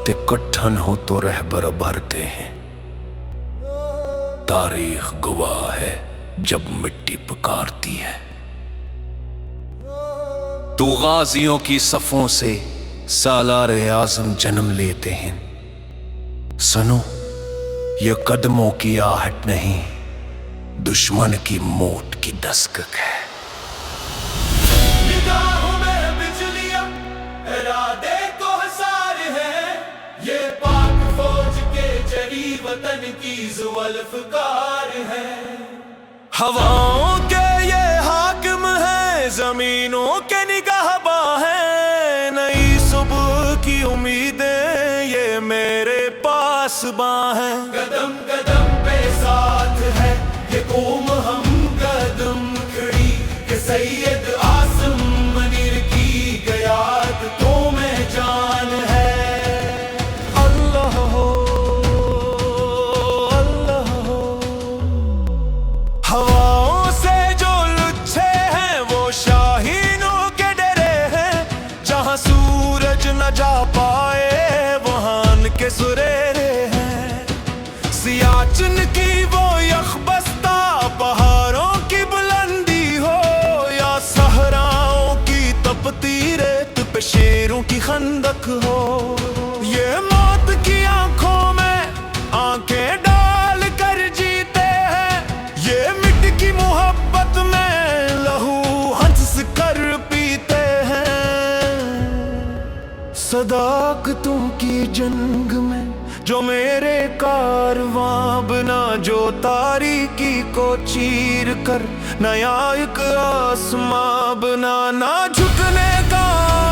वक्त कट्ठन हो तो रहबर भरते हैं। तारीख गवाह है जब मिट्टी पुकारती है। तो गाजियों की सफों से सालारे आज़म जन्म लेते हैं। सुनो, ये कदमों की आहट नहीं, दुश्मन की मौत की दस्तक है। निगाहों में बिजलियां, इरादे को हसार है। ये पाक फौज के जरी वतन की जुल्फ़कार है। हवाओं के ये हाकिम है, जमीनों के निगाहबां है। नई सुबह की उम्मीदें ये मेरे पास बां है। कदम कदम पे साथ है ये कौम हम कदम खड़ी के सैयद आसिम मुनीर की क़यादत तो में जान है। अल्लाह हो, अल्लाह हो। हवाओं से जो लुच्छे हैं वो शाहीनों के डरे हैं। जहां सूरज न जा पाए वहां के सुरेरे हैं। सियाचिन की वो यखबस्ता पहाड़ों की बुलंदी हो, या सहराओं की तपती रेत पे शेरों की खंदक हो। ये मौत की आंखों में आंखें डाल कर जीते हैं। ये मिट की मोहब्बत में लहू हंस कर पीते हैं। सदाकतों की जंग में जो मेरे कारवां बना, जो तारीकी को चीर कर नया एक आसमां बना। ना झुकने का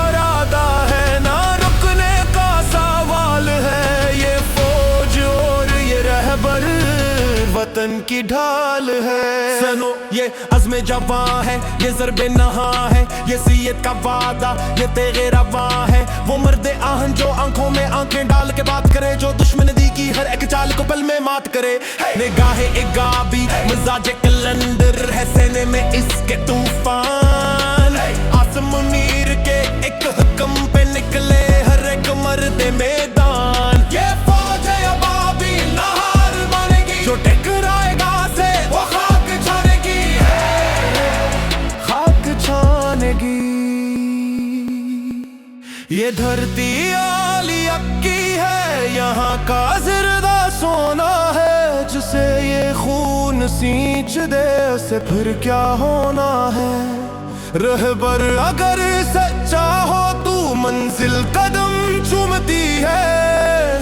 इरादा है ना रुकने का सवाल है। ये फौज और ये रहबर वतन की ढाल है। सुनो, ये अज़्म जवां है, ये ज़र्बे नहा है, ये सीयत का वादा, ये तेगे रवां है। वो मर्दे आहन जो आंखों में आंखें डाल के बात करे, जो दुश्मन दी की हर एक चाल को पल में मात करे। निगाहे एक गाबी मिजाजे कलंदर है, सेने में इसके तूफान। आसिम मुनीर के एक हुक्म पे निकले हर एक मर्द मैदान। ये फौज है अबाबी नहार मानेगी, जो टकराएगा से वो खाक छानेगी, खाक छानेगी। ये धरती आली अक्की है, यहाँ का जिरदा सोना है। जिसे ये खून सींच दे उसे फिर क्या होना है। रहबर अगर सच्चा हो तू मंजिल कदम चूमती है।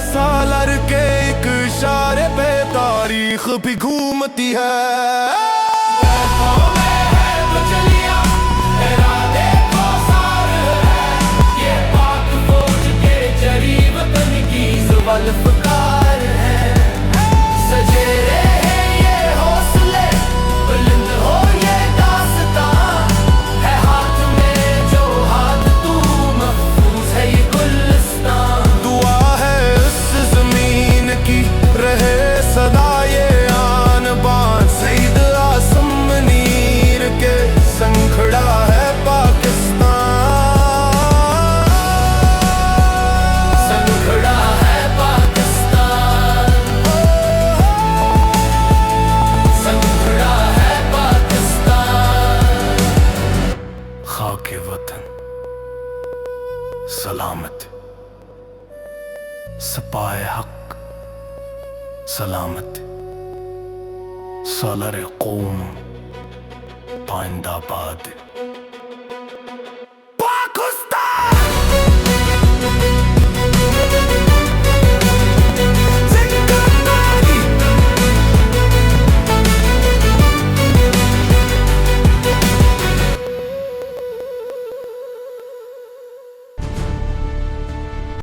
सालर के एक इशारे पे तारीख भी घूमती है। वल्फकार है, सजेरे हैं ये हौसले, बुलंद हो ये दास्तां। है हाथ में जो हाथ तू, महफूज है ये गुलिस्तान। दुआ है इस ज़मीन की रहे सदा ये आन बान। सईद आसिम मुनीर के संग खड़ा है पाकिस्तान। खाके वतन सलामत, सपाए हक सलामत। सालर कौम पाइंदाबाद।